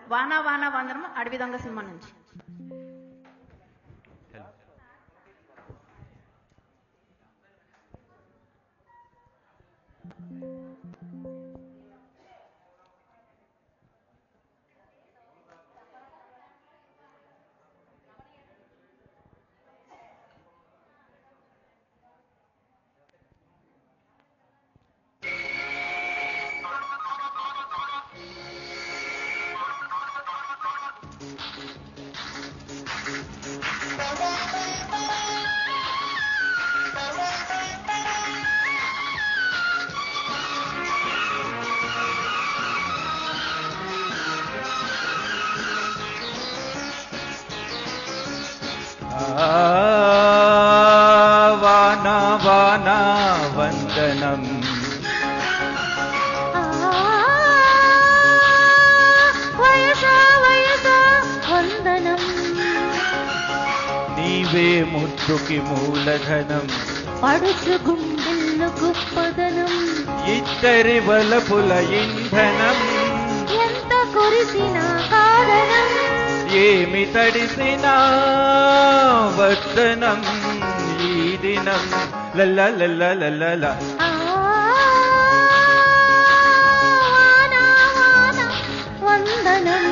వానా వానా వందనం అడవి దొంగ సినిమా నుంచి. వానా వానా వందనం వయసా వయసా వందనం నీవే ముద్దుకి మూలధనం పడుచు గుండెల్లో గొప్పదనం ఇద్దరి వలపుల ఇంధనం ఎంత కురిసిన కారణం ఏమి తడిసినా వర్ధనం ఈ దినం లల్ల లల్ల లల్ల ల. వానా వానా వందనం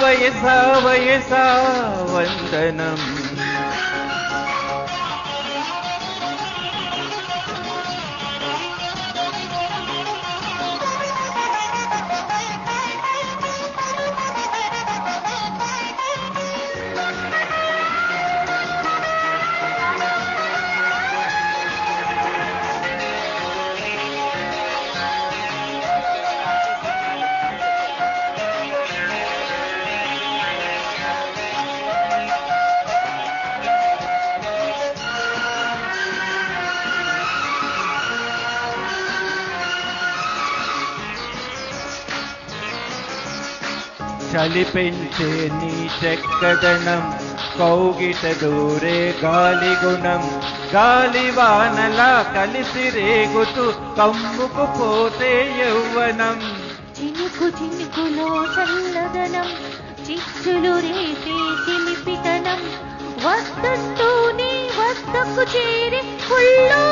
వయసా వయసా వందనం చలి పెంచే నీ చెక్కదనం కౌగిట దూరే గాలి గుణం గాలివానలా కలిసి రేగుతూ కమ్ముకు పోతే యౌవనం చినుకు చినుకులో చల్లదనం చిచ్చులు రేపే చిలిపితనం వద్దంటూ నీ వద్దకు చేరి కుళ్ళో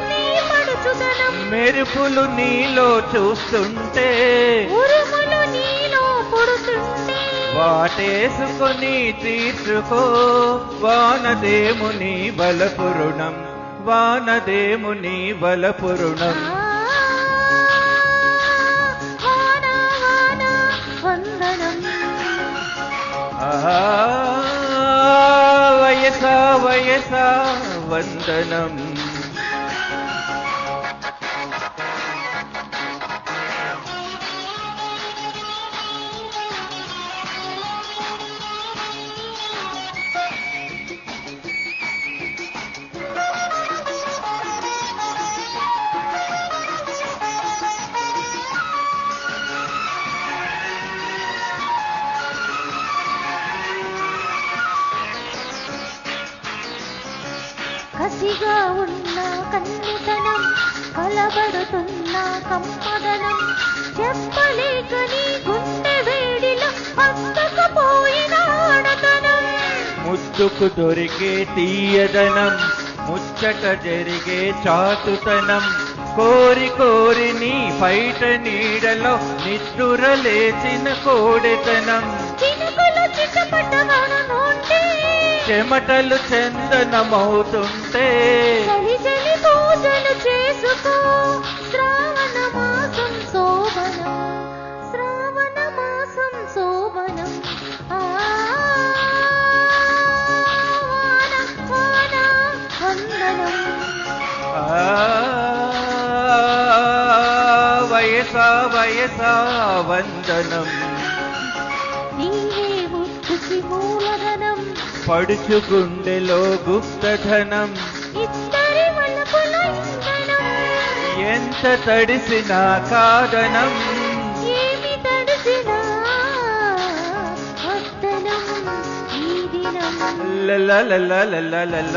నీ మడుచుదనం మెరుపులు నీలో చూస్తుంటే ఉరుములు నీలో పుడుతుంటే వాటేసుకొని తీర్చుకో వానదేముని బలపురుణం వానదేముని బలపురుణం వానా వానా వందనం వయసా వయసా వందనం కసిగా ఉన్న కన్నుతనం కలబడుతున్న కమ్మదనం చెప్పలేక నీ గుండె వేడిలో హత్తుకుపోయిన ఆడతనం ముద్దుకు దొరికే తీయదనం ముచ్చట జరిగే చాటుతనం కోరి కోరి నీ బయట నీడలో నిద్దుర లేచిన కోడెతనం చినుకులు చిటపటమనుంటే చెమటలు చందనమవుతుంటే చలి చలి పూజలు చేసుకో శ్రావణ మాసం శోభనం శ్రావణ మాసం శోభనం వాన వాన వందనం వయసా వయసా వందనం నీవే ముద్దుకి మూలధనం పడుచు గుండెలో గుప్తధనం ఇద్దరి వలపుల ఇంధనం ఎంత తడిసినా కాదనం ఏమి తడిసినా వద్దనం ఈ దినం లలలలలలలల.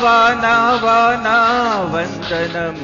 వానా వానా వందనం